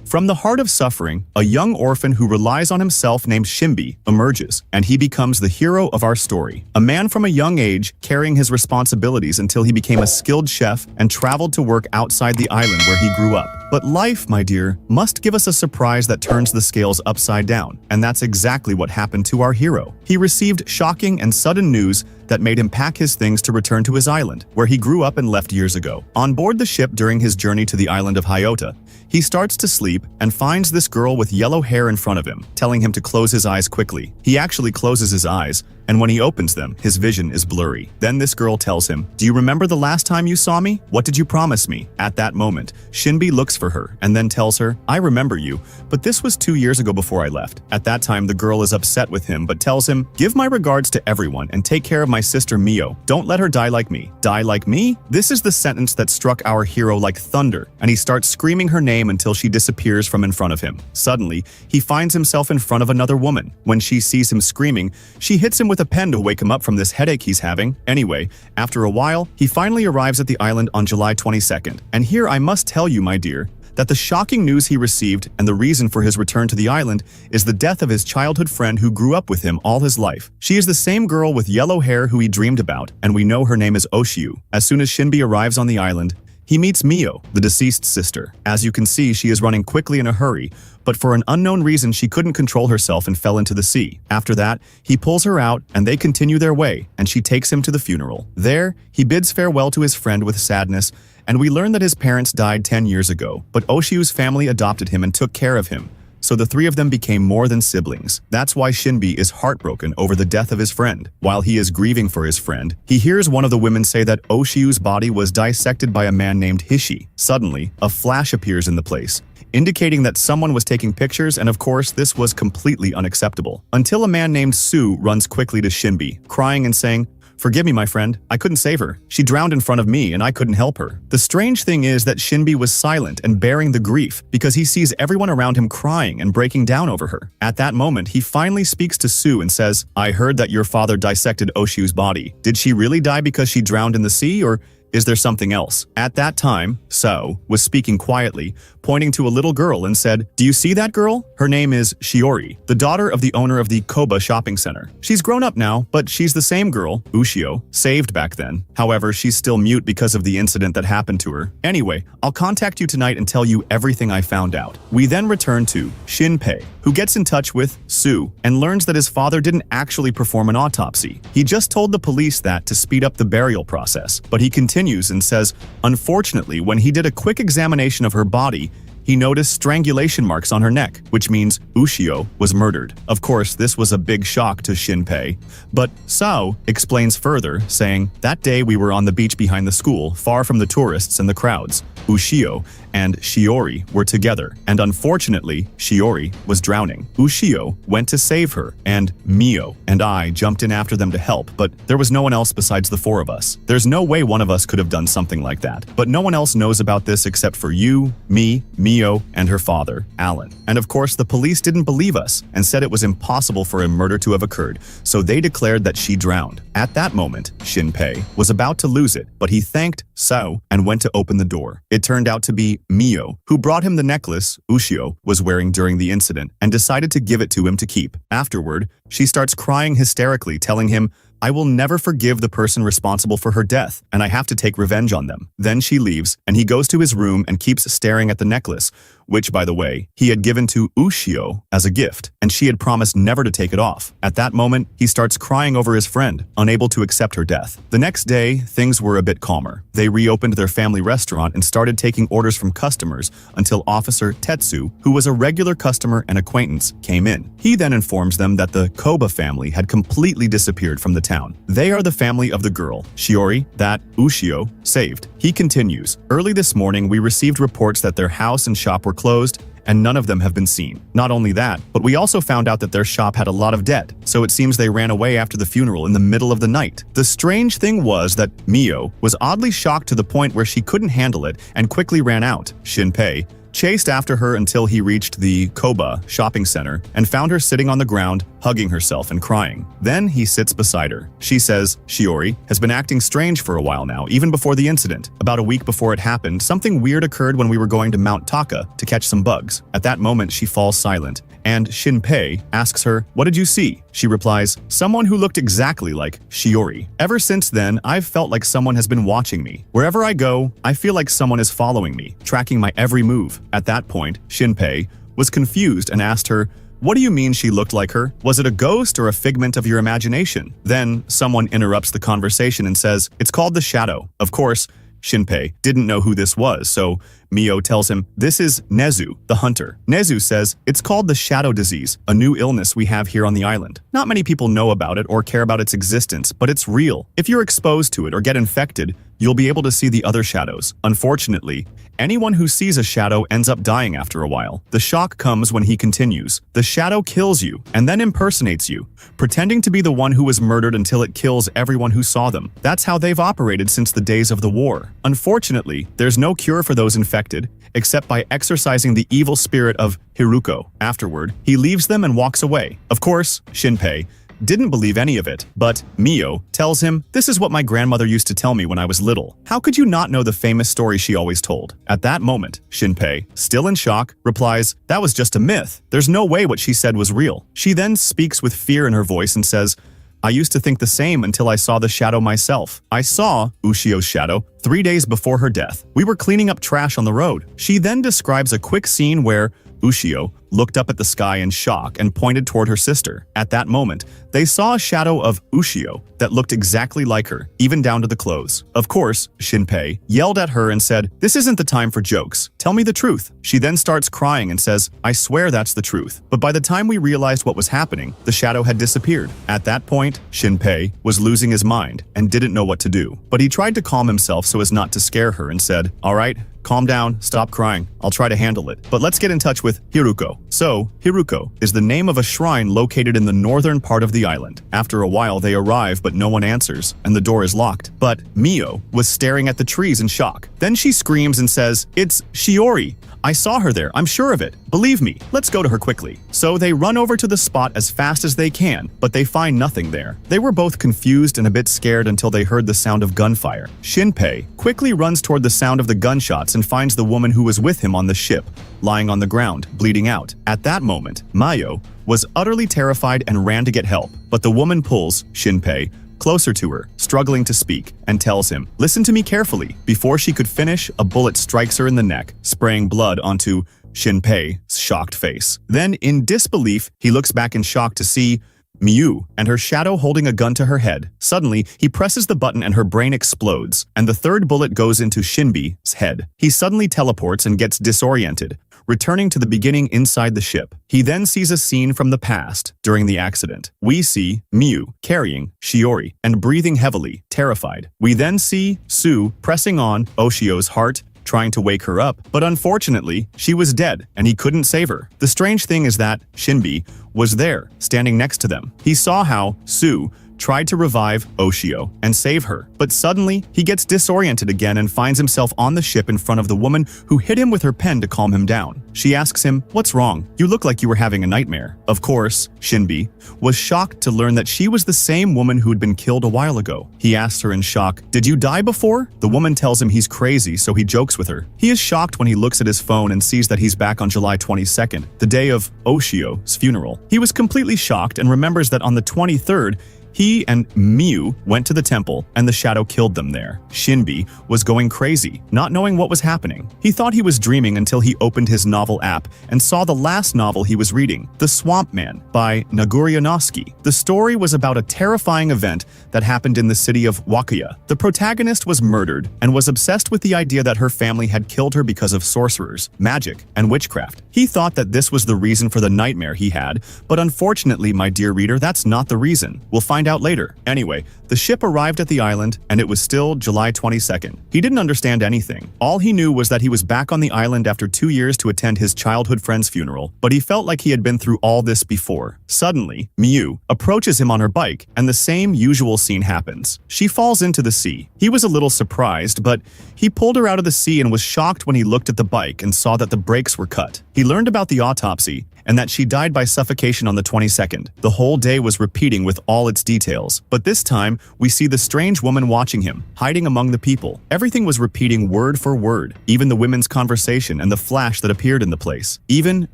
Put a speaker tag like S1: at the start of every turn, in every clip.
S1: From the heart of suffering, a young orphan who relies on himself named Shinbi emerges, and he becomes the hero of our story. A man from a young age carrying his responsibilities until he became a skilled chef and traveled to work outside the island where he grew up. But life, my dear, must give us a surprise that turns the scales upside down, and that's exactly what happened to our hero. He received shocking and sudden news that made him pack his things to return to his island, where he grew up and left years ago. On board the ship during his journey to the island of Hyota, he starts to sleep and finds this girl with yellow hair in front of him, telling him to close his eyes quickly. He actually closes his eyes, and when he opens them, his vision is blurry. Then this girl tells him, "Do you remember the last time you saw me? What did you promise me?" At that moment, Shinbi looks for her and then tells her, "I remember you, but this was 2 years ago before I left." At that time, the girl is upset with him but tells him, "Give my regards to everyone and take care of my sister Mio. Don't let her die like me." Die like me? This is the sentence that struck our hero like thunder, and he starts screaming her name until she disappears from in front of him. Suddenly, he finds himself in front of another woman. When she sees him screaming, she hits him with a pen to wake him up from this headache he's having. Anyway, after a while, he finally arrives at the island on July 22nd. And here I must tell you, my dear, that the shocking news he received and the reason for his return to the island is the death of his childhood friend who grew up with him all his life. She is the same girl with yellow hair who he dreamed about, and we know her name is Oshiu. As soon as Shinbi arrives on the island, he meets Mio, the deceased sister. As you can see, she is running quickly in a hurry, but for an unknown reason she couldn't control herself and fell into the sea. After that, he pulls her out and they continue their way, and she takes him to the funeral. There, he bids farewell to his friend with sadness, and we learn that his parents died 10 years ago, but Oshiu's family adopted him and took care of him. So the three of them became more than siblings. That's why Shinbi is heartbroken over the death of his friend. While he is grieving for his friend, he hears one of the women say that Oshiu's body was dissected by a man named Hishi. Suddenly, a flash appears in the place, indicating that someone was taking pictures, and of course this was completely unacceptable. Until a man named Su runs quickly to Shinbi, crying and saying, "Forgive me, my friend. I couldn't save her. She drowned in front of me and I couldn't help her." The strange thing is that Shinbi was silent and bearing the grief because he sees everyone around him crying and breaking down over her. At that moment, he finally speaks to Su and says, "I heard that your father dissected Oshiu's body. Did she really die because she drowned in the sea, or is there something else?" At that time, So was speaking quietly, pointing to a little girl and said, "Do you see that girl? Her name is Shiori, the daughter of the owner of the Koba shopping center. She's grown up now, but she's the same girl, Ushio, saved back then. However, she's still mute because of the incident that happened to her. Anyway, I'll contact you tonight and tell you everything I found out." We then return to Shinpei, who gets in touch with Su and learns that his father didn't actually perform an autopsy. He just told the police that to speed up the burial process, but he continues and says, unfortunately, when he did a quick examination of her body, he noticed strangulation marks on her neck, which means Ushio was murdered. Of course, this was a big shock to Shinpei, but Sao explains further, saying, "That day we were on the beach behind the school, far from the tourists and the crowds. Ushio and Shiori were together, and unfortunately, Shiori was drowning. Ushio went to save her, and Mio and I jumped in after them to help, but there was no one else besides the four of us. There's no way one of us could have done something like that, but no one else knows about this except for you, me, Mio, and her father, Alan. And of course, the police didn't believe us and said it was impossible for a murder to have occurred, so they declared that she drowned." At that moment, Shinpei was about to lose it, but he thanked Sao and went to open the door. It turned out to be Mio, who brought him the necklace Ushio was wearing during the incident and decided to give it to him to keep. Afterward, she starts crying hysterically, telling him, "I will never forgive the person responsible for her death, and I have to take revenge on them." Then she leaves, and he goes to his room and keeps staring at the necklace, which, by the way, he had given to Ushio as a gift, and she had promised never to take it off. At that moment, he starts crying over his friend, unable to accept her death. The next day, things were a bit calmer. They reopened their family restaurant and started taking orders from customers until Officer Tetsu, who was a regular customer and acquaintance, came in. He then informs them that the Koba family had completely disappeared from the town. They are the family of the girl, Shiori, that Ushio saved. He continues, "Early this morning, we received reports that their house and shop were closed, and none of them have been seen. Not only that, but we also found out that their shop had a lot of debt, so it seems they ran away after the funeral in the middle of the night." The strange thing was that Mio was oddly shocked to the point where she couldn't handle it and quickly ran out. Shinpei chased after her until he reached the Koba shopping center and found her sitting on the ground, hugging herself and crying. Then he sits beside her. She says Shiori has been acting strange for a while now, even before the incident. About a week before it happened, something weird occurred when we were going to Mount Taka to catch some bugs. At that moment, she falls silent, and Shinpei asks her, "What did you see?" She replies, "Someone who looked exactly like Shiori. Ever since then, I've felt like someone has been watching me. Wherever I go, I feel like someone is following me, tracking my every move." At that point, Shinpei was confused and asked her, "What do you mean she looked like her? Was it a ghost or a figment of your imagination?" Then someone interrupts the conversation and says, "It's called the shadow." Of course, Shinpei didn't know who this was, so Mio tells him, "This is Nezu, the hunter." Nezu says, "It's called the shadow disease, a new illness we have here on the island. Not many people know about it or care about its existence, but it's real. If you're exposed to it or get infected, you'll be able to see the other shadows. Unfortunately, anyone who sees a shadow ends up dying after a while. The shock comes when he continues. The shadow kills you and then impersonates you, pretending to be the one who was murdered until it kills everyone who saw them. That's how they've operated since the days of the war. Unfortunately, there's no cure for those infected, except by exorcising the evil spirit of Hiruko. Afterward, he leaves them and walks away." Of course, Shinpei didn't believe any of it, but Mio tells him, "This is what my grandmother used to tell me when I was little. How could you not know the famous story she always told?" At that moment, Shinpei, still in shock, replies, "That was just a myth. There's no way what she said was real." She then speaks with fear in her voice and says, "I used to think the same until I saw the shadow myself. I saw Ushio's shadow 3 days before her death. We were cleaning up trash on the road." She then describes a quick scene where Ushio looked up at the sky in shock and pointed toward her sister. At that moment, they saw a shadow of Ushio that looked exactly like her, even down to the clothes. Of course, Shinpei yelled at her and said, "This isn't the time for jokes. Tell me the truth." She then starts crying and says, "I swear that's the truth." But by the time we realized what was happening, the shadow had disappeared. At that point, Shinpei was losing his mind and didn't know what to do. But he tried to calm himself so as not to scare her and said, "All right, calm down, stop crying. I'll try to handle it. But let's get in touch with Hiruko." So, Hiruko is the name of a shrine located in the northern part of the island. After a while, they arrive, but no one answers, and the door is locked. But Mio was staring at the trees in shock. Then she screams and says, "It's Shiori. I saw her there, I'm sure of it. Believe me, let's go to her quickly." So they run over to the spot as fast as they can, but they find nothing there. They were both confused and a bit scared until they heard the sound of gunfire. Shinpei quickly runs toward the sound of the gunshots and finds the woman who was with him on the ship, lying on the ground, bleeding out. At that moment, Mayo was utterly terrified and ran to get help, but the woman pulls Shinpei closer to her, struggling to speak, and tells him, "Listen to me carefully." Before she could finish, a bullet strikes her in the neck, spraying blood onto Shinpei's shocked face. Then, in disbelief, he looks back in shock to see Miyu and her shadow holding a gun to her head. Suddenly, he presses the button and her brain explodes, and the third bullet goes into Shinbi's head. He suddenly teleports and gets disoriented, returning to the beginning inside the ship. He then sees a scene from the past during the accident. We see Miyu carrying Shiori and breathing heavily, terrified. We then see Sue pressing on Oshio's heart, trying to wake her up, but unfortunately, she was dead and he couldn't save her. The strange thing is that Shinbi was there, standing next to them. He saw how Sue tried to revive Oshio and save her, but suddenly he gets disoriented again and finds himself on the ship in front of the woman who hit him with her pen to calm him down. She asks him, "What's wrong? You look like you were having a nightmare." Of course, Shinbi was shocked to learn that she was the same woman who had been killed a while ago. He asks her in shock, "Did you die before?" The woman tells him he's crazy, so he jokes with her. He is shocked when he looks at his phone and sees that he's back on July 22nd, the day of Oshio's funeral. He was completely shocked and remembers that on the 23rd, he and Miyu went to the temple, and the shadow killed them there. Shinbi was going crazy, not knowing what was happening. He thought he was dreaming until he opened his novel app and saw the last novel he was reading, The Swamp Man by Naguryanovsky. The story was about a terrifying event that happened in the city of Wakuya. The protagonist was murdered and was obsessed with the idea that her family had killed her because of sorcerers, magic, and witchcraft. He thought that this was the reason for the nightmare he had, but unfortunately, my dear reader, that's not the reason. We'll find find out later. Anyway, the ship arrived at the island, and it was still July 22nd. He didn't understand anything. All he knew was that he was back on the island after 2 years to attend his childhood friend's funeral, but he felt like he had been through all this before. Suddenly, Miyu approaches him on her bike, and the same usual scene happens. She falls into the sea. He was a little surprised, but he pulled her out of the sea and was shocked when he looked at the bike and saw that the brakes were cut. He learned about the autopsy and that she died by suffocation on the 22nd. The whole day was repeating with all its details, but this time we see the strange woman watching him, hiding among the people. Everything was repeating word for word, even the women's conversation and the flash that appeared in the place. Even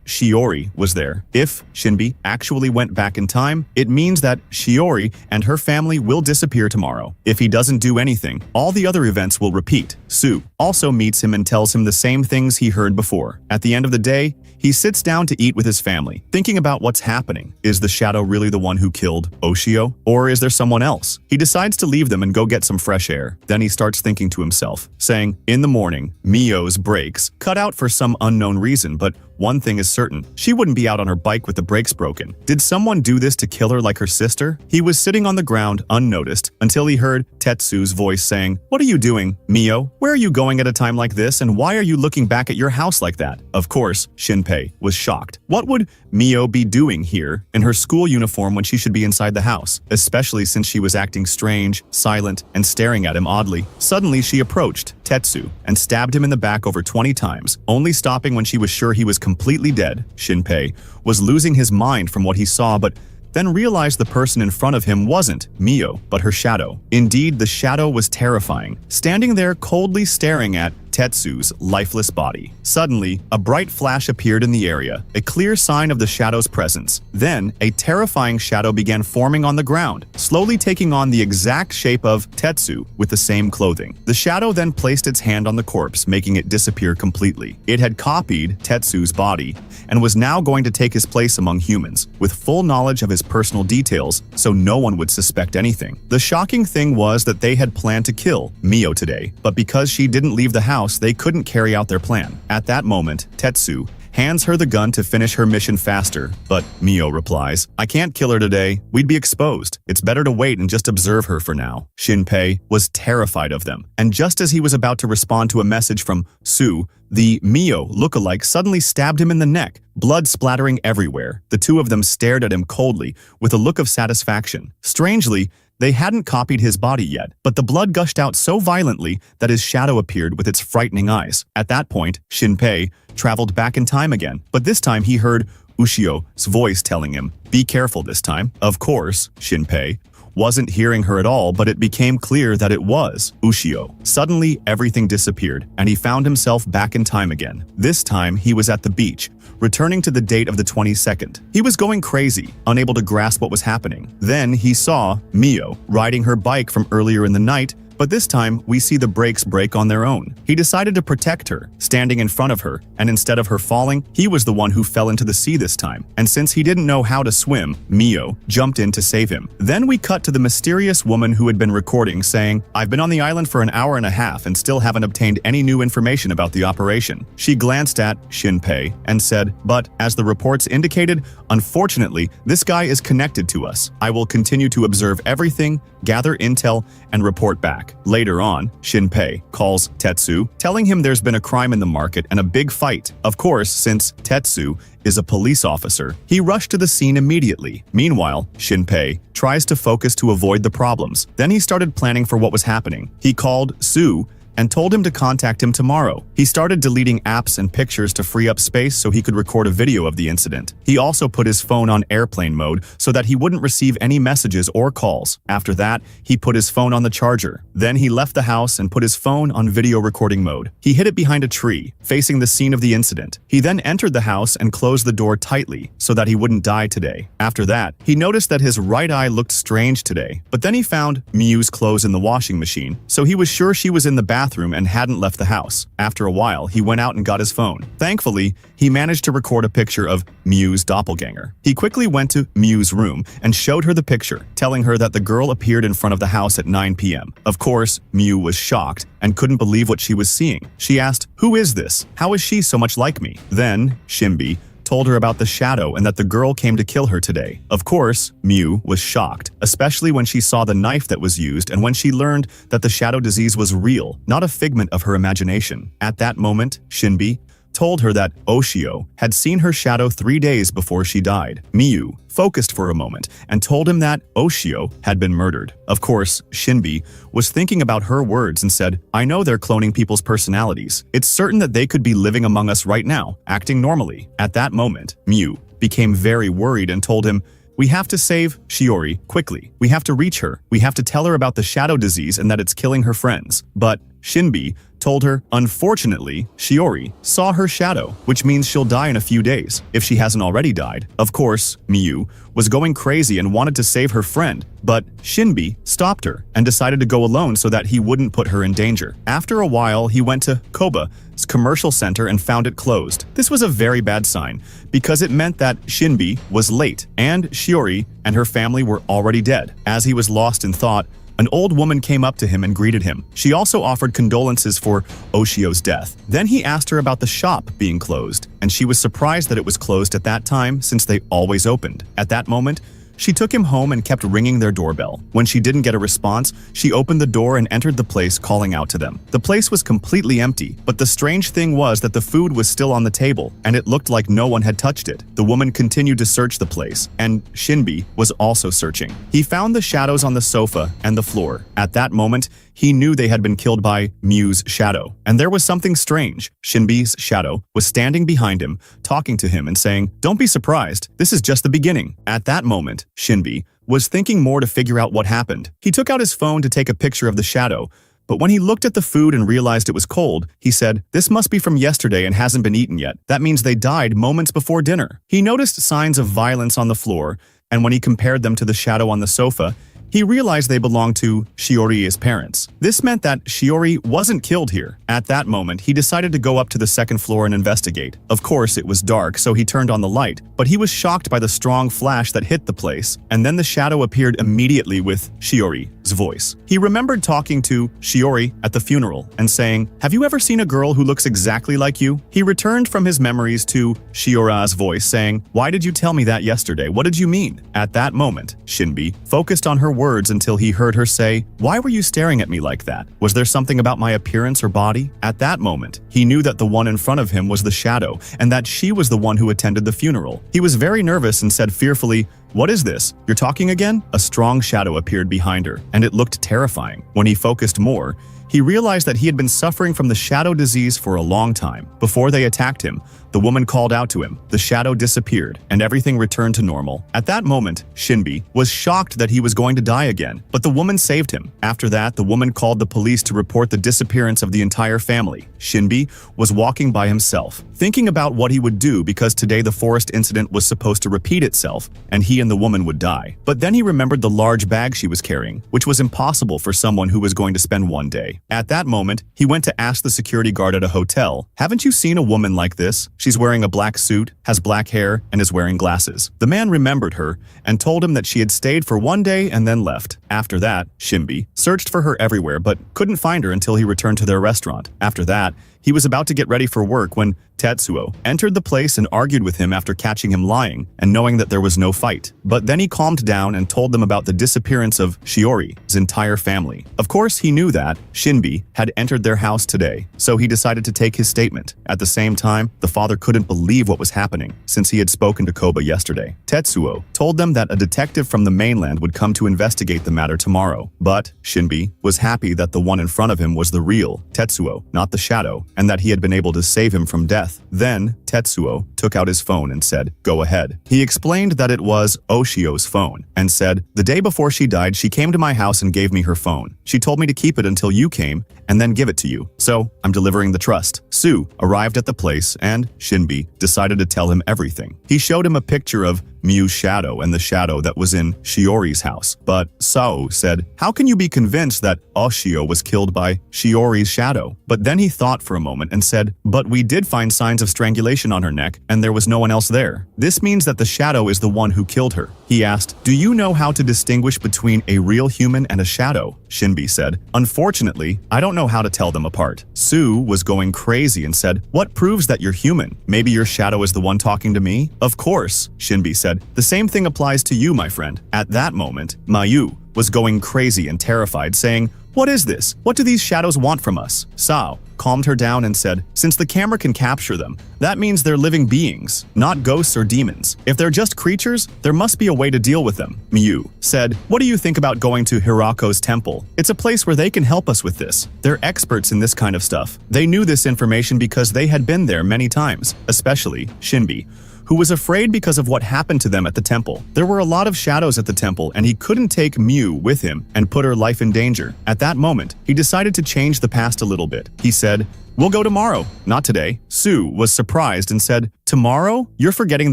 S1: Shiori was there. If Shinbi actually went back in time, it means that Shiori and her family will disappear tomorrow. If he doesn't do anything, all the other events will repeat. Sue also meets him and tells him the same things he heard before. At the end of the day, he sits down to eat with his family, thinking about what's happening. Is the shadow really the one who killed Oshio? Or is there someone else? He decides to leave them and go get some fresh air. Then he starts thinking to himself, saying, in the morning, Mio's brakes cut out for some unknown reason, but one thing is certain, she wouldn't be out on her bike with the brakes broken. Did someone do this to kill her like her sister? He was sitting on the ground unnoticed until he heard Tetsu's voice saying, "What are you doing, Mio? Where are you going at a time like this, and why are you looking back at your house like that?" Of course, Shinpei was shocked. What would Mio be doing here in her school uniform when she should be inside the house, especially since she was acting strange, silent, and staring at him oddly? Suddenly, she approached Tetsu and stabbed him in the back over 20 times, only stopping when she was sure he was completely dead. Shinpei was losing his mind from what he saw, but then realized the person in front of him wasn't Mio, but her shadow. Indeed, the shadow was terrifying, standing there coldly staring at Tetsu's lifeless body. Suddenly, a bright flash appeared in the area, a clear sign of the shadow's presence. Then, a terrifying shadow began forming on the ground, slowly taking on the exact shape of Tetsu with the same clothing. The shadow then placed its hand on the corpse, making it disappear completely. It had copied Tetsu's body and was now going to take his place among humans, with full knowledge of his personal details, so no one would suspect anything. The shocking thing was that they had planned to kill Mio today, but because she didn't leave the house, they couldn't carry out their plan. At that moment, Tetsu hands her the gun to finish her mission faster, but Mio replies, "I can't kill her today. We'd be exposed. It's better to wait and just observe her for now." Shinpei was terrified of them, and just as he was about to respond to a message from Sue, the Mio lookalike suddenly stabbed him in the neck, blood splattering everywhere. The two of them stared at him coldly, with a look of satisfaction. Strangely, they hadn't copied his body yet, but the blood gushed out so violently that his shadow appeared with its frightening eyes. At that point, Shinpei traveled back in time again, but this time he heard Ushio's voice telling him, "Be careful this time." Of course, Shinpei wasn't hearing her at all, but it became clear that it was Ushio. Suddenly, everything disappeared, and he found himself back in time again. This time, he was at the beach, returning to the date of the 22nd. He was going crazy, unable to grasp what was happening. Then he saw Mio riding her bike from earlier in the night, but this time we see the brakes break on their own. He decided to protect her, standing in front of her, and instead of her falling, he was the one who fell into the sea this time. And since he didn't know how to swim, Mio jumped in to save him. Then we cut to the mysterious woman who had been recording saying, "I've been on the island for an hour and a half and still haven't obtained any new information about the operation." She glanced at Shinpei and said, "But, as the reports indicated, unfortunately, this guy is connected to us. I will continue to observe everything, gather intel, and report back." Later on, Shinpei calls Tetsu, telling him there's been a crime in the market and a big fight. Of course, since Tetsu is a police officer, he rushed to the scene immediately. Meanwhile, Shinpei tries to focus to avoid the problems. Then he started planning for what was happening. He called Sue and told him to contact him tomorrow. He started deleting apps and pictures to free up space so he could record a video of the incident. He also put his phone on airplane mode so that he wouldn't receive any messages or calls. After that, he put his phone on the charger. Then he left the house and put his phone on video recording mode. He hid it behind a tree, facing the scene of the incident. He then entered the house and closed the door tightly so that he wouldn't die today. After that, he noticed that his right eye looked strange today, but then he found Miu's clothes in the washing machine, so he was sure she was in the bathroom and hadn't left the house. After a while, he went out and got his phone. Thankfully, he managed to record a picture of Miu's doppelganger. He quickly went to Miu's room and showed her the picture, telling her that the girl appeared in front of the house at 9 p.m. Of course, Miu was shocked and couldn't believe what she was seeing. She asked, "Who is this? How is she so much like me?" Then, Shimbi told her about the shadow and that the girl came to kill her today. Of course, Miu was shocked, especially when she saw the knife that was used and when she learned that the shadow disease was real, not a figment of her imagination. At that moment, Shinbi told her that Oshio had seen her shadow 3 days before she died. Miu focused for a moment and told him that Oshio had been murdered. Of course, Shinbi was thinking about her words and said, "I know they're cloning people's personalities. It's certain that they could be living among us right now, acting normally." At that moment, Miu became very worried and told him, "We have to save Shiori quickly. We have to reach her. We have to tell her about the shadow disease and that it's killing her friends." But Shinbi told her, unfortunately, Shiori saw her shadow, which means she'll die in a few days, if she hasn't already died. Of course, Miu was going crazy and wanted to save her friend, but Shinbi stopped her and decided to go alone so that he wouldn't put her in danger. After a while, he went to Koba's commercial center and found it closed. This was a very bad sign, because it meant that Shinbi was late, and Shiori and her family were already dead. As he was lost in thought, an old woman came up to him and greeted him. She also offered condolences for Oshio's death. Then he asked her about the shop being closed, and she was surprised that it was closed at that time since they always opened. At that moment, she took him home and kept ringing their doorbell. When she didn't get a response, she opened the door and entered the place, calling out to them. The place was completely empty, but the strange thing was that the food was still on the table, and it looked like no one had touched it. The woman continued to search the place, and Shinbi was also searching. He found the shadows on the sofa and the floor. At that moment, he knew they had been killed by Miu's shadow. And there was something strange. Shinbi's shadow was standing behind him, talking to him and saying, "Don't be surprised, this is just the beginning." At that moment, Shinbi was thinking more to figure out what happened. He took out his phone to take a picture of the shadow, but when he looked at the food and realized it was cold, he said, "This must be from yesterday and hasn't been eaten yet. That means they died moments before dinner." He noticed signs of violence on the floor, and when he compared them to the shadow on the sofa, he realized they belonged to Shiori's parents. This meant that Shiori wasn't killed here. At that moment, he decided to go up to the second floor and investigate. Of course, it was dark, so he turned on the light, but he was shocked by the strong flash that hit the place, and then the shadow appeared immediately with Shiori's voice. He remembered talking to Shiori at the funeral and saying, "Have you ever seen a girl who looks exactly like you?" He returned from his memories to Shiori's voice, saying, "Why did you tell me that yesterday? What did you mean?" At that moment, Shinbi focused on her words until he heard her say, "Why were you staring at me like that? Was there something about my appearance or body?" At that moment, he knew that the one in front of him was the shadow and that she was the one who attended the funeral. He was very nervous and said fearfully, "What is this? You're talking again?" A strong shadow appeared behind her, and it looked terrifying. When he focused more, he realized that he had been suffering from the shadow disease for a long time. Before they attacked him, the woman called out to him. The shadow disappeared, and everything returned to normal. At that moment, Shinbi was shocked that he was going to die again, but the woman saved him. After that, the woman called the police to report the disappearance of the entire family. Shinbi was walking by himself, thinking about what he would do because today the forest incident was supposed to repeat itself, and he and the woman would die. But then he remembered the large bag she was carrying, which was impossible for someone who was going to spend one day. At that moment, he went to ask the security guard at a hotel, "Haven't you seen a woman like this? She's wearing a black suit, has black hair, and is wearing glasses." The man remembered her and told him that she had stayed for one day and then left. After that, Shinbi searched for her everywhere but couldn't find her until he returned to their restaurant. After that, he was about to get ready for work when Tetsuo entered the place and argued with him after catching him lying and knowing that there was no fight. But then he calmed down and told them about the disappearance of Shiori's entire family. Of course, he knew that Shinbi had entered their house today, so he decided to take his statement. At the same time, the father couldn't believe what was happening since he had spoken to Koba yesterday. Tetsuo told them that a detective from the mainland would come to investigate the matter tomorrow. But Shinbi was happy that the one in front of him was the real Tetsuo, not the shadow, and that he had been able to save him from death. Then, Tetsuo took out his phone and said, "Go ahead." He explained that it was Oshio's phone and said, "The day before she died, she came to my house and gave me her phone. She told me to keep it until you came and then give it to you. So, I'm delivering the trust." Sue arrived at the place and Shinbi decided to tell him everything. He showed him a picture of Miu's shadow and the shadow that was in Shiori's house. But Sao said, "How can you be convinced that Oshio was killed by Shiori's shadow?" But then he thought for a moment and said, "But we did find signs of strangulation on her neck, and there was no one else there. This means that the shadow is the one who killed her." He asked, "Do you know how to distinguish between a real human and a shadow?" Shinbi said. Unfortunately, I don't know how to tell them apart. Sue was going crazy and said, what proves that you're human? Maybe your shadow is the one talking to me? Of course, Shinbi said. The same thing applies to you, my friend. At that moment, Mayu was going crazy and terrified, saying, what is this? What do these shadows want from us? Sao calmed her down and said, since the camera can capture them, that means they're living beings, not ghosts or demons. If they're just creatures, there must be a way to deal with them. Miyu said, what do you think about going to Hirako's temple? It's a place where they can help us with this. They're experts in this kind of stuff. They knew this information because they had been there many times, especially Shinbi, who was afraid because of what happened to them at the temple. There were a lot of shadows at the temple, and he couldn't take Miyu with him and put her life in danger. At that moment, he decided to change the past a little bit. He said, we'll go tomorrow, not today. Sue was surprised and said, tomorrow? You're forgetting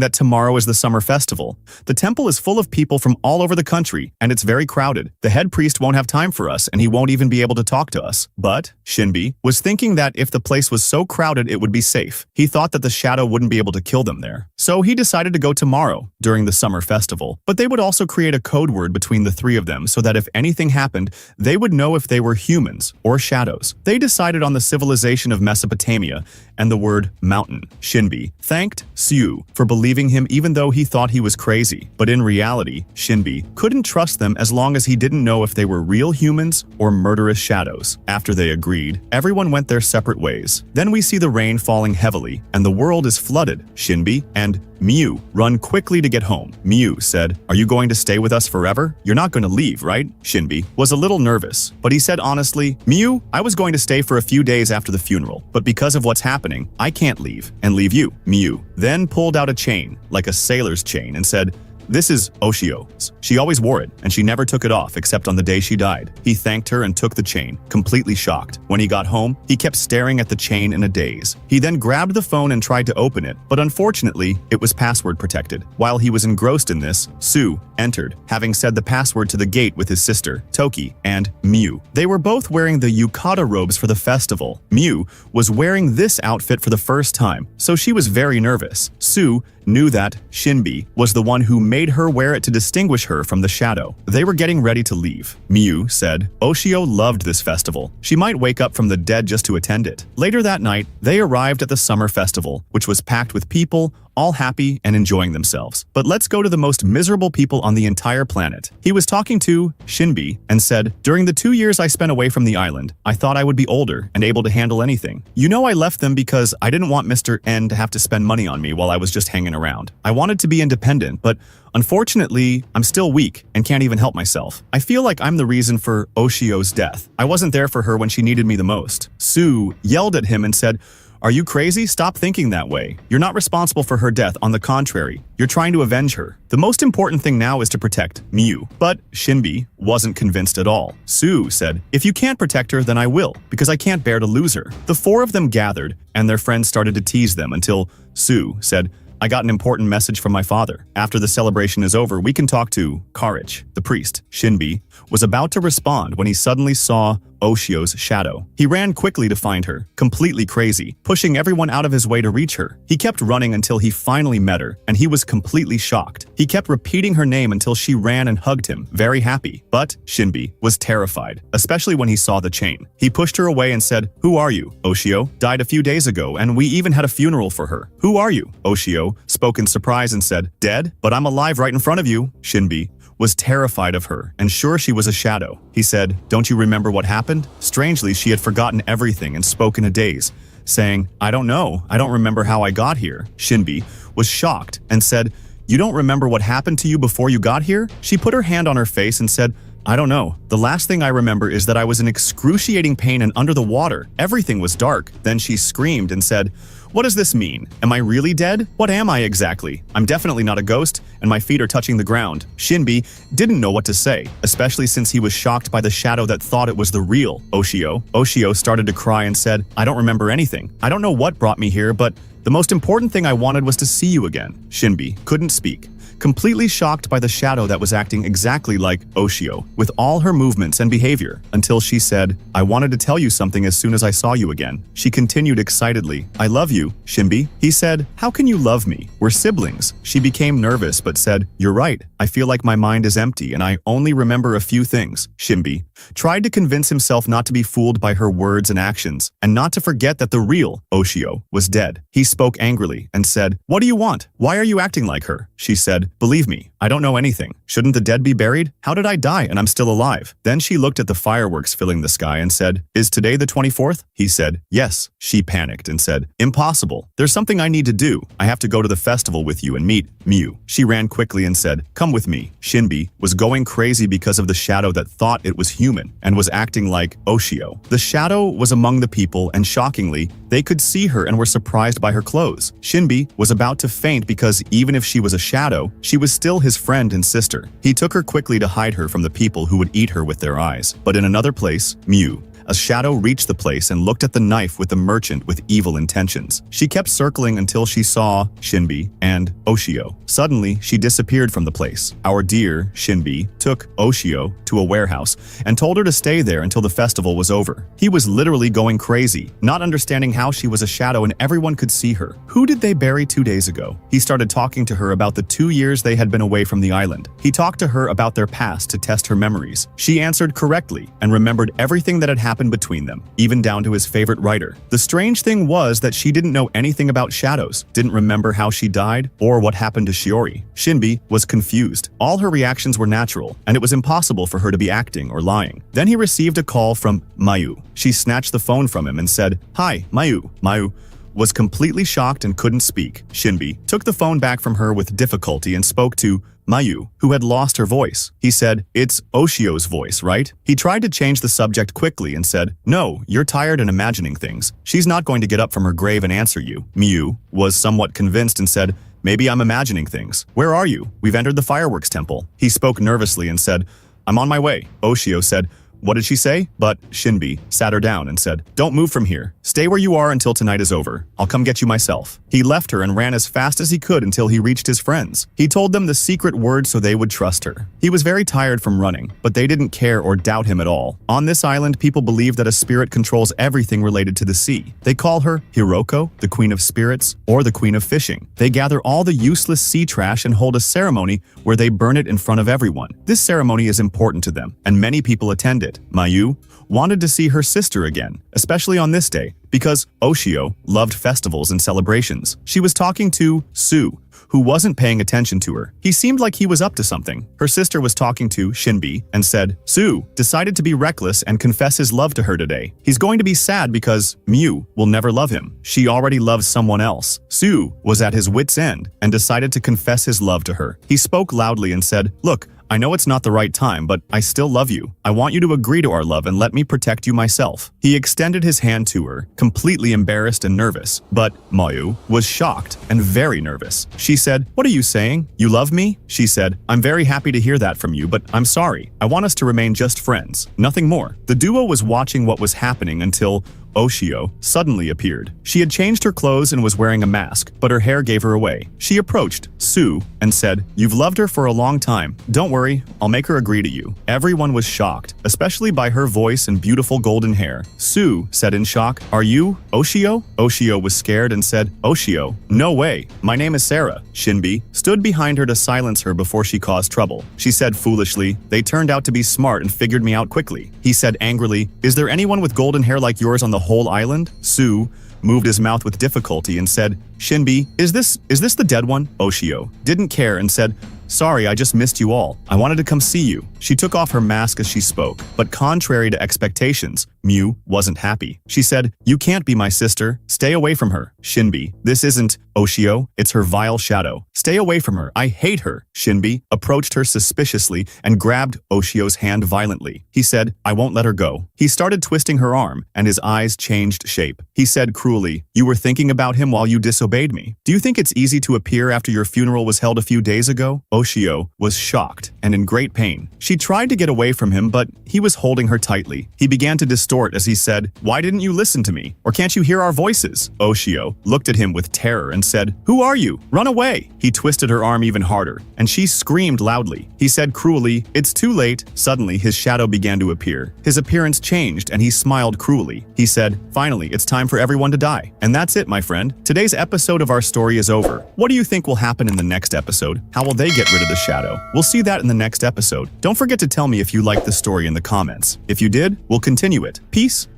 S1: that tomorrow is the summer festival. The temple is full of people from all over the country, and it's very crowded. The head priest won't have time for us, and he won't even be able to talk to us. But Shinbi was thinking that if the place was so crowded, it would be safe. He thought that the shadow wouldn't be able to kill them there. So he decided to go tomorrow, during the summer festival. But they would also create a code word between the three of them so that if anything happened, they would know if they were humans or shadows. They decided on the civilization of Mesopotamia and the word mountain. Shinbi thanked Sue for believing him even though he thought he was crazy. But in reality, Shinbi couldn't trust them as long as he didn't know if they were real humans or murderous shadows. After they agreed, everyone went their separate ways. Then we see the rain falling heavily and the world is flooded. Shinbi and Miyu run quickly to get home. Miyu said, are you going to stay with us forever? You're not going to leave, right? Shinbi was a little nervous, but he said honestly, Miyu, I was going to stay for a few days after the funeral, but because of what's happening, I can't leave and leave you. Miyu then pulled out a chain, like a sailor's chain, and said, this is Oshio's. She always wore it, and she never took it off except on the day she died. He thanked her and took the chain, completely shocked. When he got home, he kept staring at the chain in a daze. He then grabbed the phone and tried to open it, but unfortunately, it was password protected. While he was engrossed in this, Sue entered, having said the password to the gate with his sister, Toki, and Miyu. They were both wearing the yukata robes for the festival. Miyu was wearing this outfit for the first time, so she was very nervous. Sue knew that Shinbi was the one who made her wear it to distinguish her from the shadow. They were getting ready to leave. Miyu said, Oshio loved this festival. She might wake up from the dead just to attend it. Later that night, they arrived at the summer festival, which was packed with people, all happy and enjoying themselves. But let's go to the most miserable people on the entire planet. He was talking to Shinbi and said, during the 2 years I spent away from the island, I thought I would be older and able to handle anything. You know, I left them because I didn't want Mr. N to have to spend money on me while I was just hanging around. I wanted to be independent, but unfortunately, I'm still weak and can't even help myself. I feel like I'm the reason for Oshio's death. I wasn't there for her when she needed me the most. Sue yelled at him and said, are you crazy? Stop thinking that way. You're not responsible for her death. On the contrary, you're trying to avenge her. The most important thing now is to protect Miyu. But Shinbi wasn't convinced at all. Sue said, if you can't protect her, then I will, because I can't bear to lose her. The four of them gathered, and their friends started to tease them until Sue said, I got an important message from my father. After the celebration is over, we can talk to Karich, the priest. Shinbi was about to respond when he suddenly saw Oshio's shadow. He ran quickly to find her, completely crazy, pushing everyone out of his way to reach her. He kept running until he finally met her, and he was completely shocked. He kept repeating her name until she ran and hugged him, very happy. But Shinbi was terrified, especially when he saw the chain. He pushed her away and said, who are you? Oshio died a few days ago, and we even had a funeral for her. Who are you? Oshio spoke in surprise and said, dead? But I'm alive right in front of you. Shinbi was terrified of her and sure she was a shadow. He said, don't you remember what happened? Strangely, she had forgotten everything and spoke in a daze, saying, I don't know. I don't remember how I got here. Shinbi was shocked and said, you don't remember what happened to you before you got here? She put her hand on her face and said, I don't know. The last thing I remember is that I was in excruciating pain and under the water. Everything was dark. Then she screamed and said, what does this mean? Am I really dead? What am I exactly? I'm definitely not a ghost, and my feet are touching the ground. Shinbi didn't know what to say, especially since he was shocked by the shadow that thought it was the real Oshio. Oshio started to cry and said, I don't remember anything. I don't know what brought me here, but the most important thing I wanted was to see you again. Shinbi couldn't speak, completely shocked by the shadow that was acting exactly like Oshio, with all her movements and behavior, until she said, "I wanted to tell you something as soon as I saw you again." She continued excitedly, "I love you, Shimbi." He said, "How can you love me? We're siblings." She became nervous but said, "You're right. I feel like my mind is empty and I only remember a few things." Shimbi tried to convince himself not to be fooled by her words and actions, and not to forget that the real Oshio was dead. He spoke angrily and said, "What do you want? Why are you acting like her?" She said, "Believe me, I don't know anything. Shouldn't the dead be buried? How did I die and I'm still alive?" Then she looked at the fireworks filling the sky and said, "Is today the 24th? He said, "Yes." She panicked and said, "Impossible. There's something I need to do. I have to go to the festival with you and meet Miu." She ran quickly and said, "Come with me." Shinbi was going crazy because of the shadow that thought it was human and was acting like Oshio. The shadow was among the people, and shockingly, they could see her and were surprised by her clothes. Shinbi was about to faint because even if she was a shadow, she was still his friend and sister. He took her quickly to hide her from the people who would eat her with their eyes. But in another place, Miu, a shadow, reached the place and looked at the knife with the merchant with evil intentions. She kept circling until she saw Shinbi and Oshio. Suddenly, she disappeared from the place. Our dear Shinbi took Oshio to a warehouse and told her to stay there until the festival was over. He was literally going crazy, not understanding how she was a shadow and everyone could see her. Who did they bury 2 days ago? He started talking to her about the 2 years they had been away from the island. He talked to her about their past to test her memories. She answered correctly and remembered everything that had happened between them, even down to his favorite writer. The strange thing was that she didn't know anything about shadows, didn't remember how she died, or what happened to Shiori. Shinbi was confused. All her reactions were natural, and it was impossible for her to be acting or lying. Then he received a call from Mayu. She snatched the phone from him and said, "Hi, Mayu." Mayu was completely shocked and couldn't speak. Shinbi took the phone back from her with difficulty and spoke to Mayu, who had lost her voice. He said, "It's Oshio's voice, right?" He tried to change the subject quickly and said, "No, you're tired and imagining things. She's not going to get up from her grave and answer you." Miu was somewhat convinced and said, "Maybe I'm imagining things. Where are you? We've entered the fireworks temple." He spoke nervously and said, "I'm on my way." Oshio said, "What did she say?" But Shinbi sat her down and said, "Don't move from here. Stay where you are until tonight is over. I'll come get you myself." He left her and ran as fast as he could until he reached his friends. He told them the secret word so they would trust her. He was very tired from running, but they didn't care or doubt him at all. On this island, people believe that a spirit controls everything related to the sea. They call her Hiroko, the Queen of Spirits, or the Queen of Fishing. They gather all the useless sea trash and hold a ceremony where they burn it in front of everyone. This ceremony is important to them, and many people attend it. Mayu wanted to see her sister again, especially on this day, because Oshio loved festivals and celebrations. She was talking to Su, who wasn't paying attention to her. He seemed like he was up to something. Her sister was talking to Shinbi and said, "Su decided to be reckless and confess his love to her today. He's going to be sad because Miu will never love him. She already loves someone else." Su was at his wit's end and decided to confess his love to her. He spoke loudly and said, "Look, I know it's not the right time, but I still love you. I want you to agree to our love and let me protect you myself." He extended his hand to her, completely embarrassed and nervous. But Mayu was shocked and very nervous. She said, "What are you saying? You love me?" She said, "I'm very happy to hear that from you, but I'm sorry. I want us to remain just friends. Nothing more." The duo was watching what was happening until Oshio suddenly appeared. She had changed her clothes and was wearing a mask, but her hair gave her away. She approached Su and said, "You've loved her for a long time. Don't worry, I'll make her agree to you." Everyone was shocked, especially by her voice and beautiful golden hair. Su said in shock, "Are you Oshio?" Oshio was scared and said, "Oshio? No way. My name is Sarah." Shinbi stood behind her to silence her before she caused trouble. She said foolishly, "They turned out to be smart and figured me out quickly." He said angrily, "Is there anyone with golden hair like yours on the whole island?" Su moved his mouth with difficulty and said, "Shinbi, is this the dead one?" Oshio didn't care and said, "Sorry, I just missed you all. I wanted to come see you." She took off her mask as she spoke, but contrary to expectations, Miu wasn't happy. She said, "You can't be my sister. Stay away from her." Shinbi, "This isn't Oshio. It's her vile shadow. Stay away from her. I hate her." Shinbi approached her suspiciously and grabbed Oshio's hand violently. He said, "I won't let her go." He started twisting her arm, and his eyes changed shape. He said cruelly, "You were thinking about him while you disobeyed me. Do you think it's easy to appear after your funeral was held a few days ago?" Oshio was shocked. and in great pain. She tried to get away from him, but he was holding her tightly. He began to distort as he said, "Why didn't you listen to me? Or can't you hear our voices?" Oshio looked at him with terror and said, "Who are you? Run away!" He twisted her arm even harder, and she screamed loudly. He said cruelly, "It's too late." Suddenly, his shadow began to appear. His appearance changed, and he smiled cruelly. He said, "Finally, it's time for everyone to die." And that's it, my friend. Today's episode of our story is over. What do you think will happen in the next episode? How will they get rid of the shadow? We'll see that in the next episode. Don't forget to tell me if you liked the story in the comments. If you did, we'll continue it. Peace.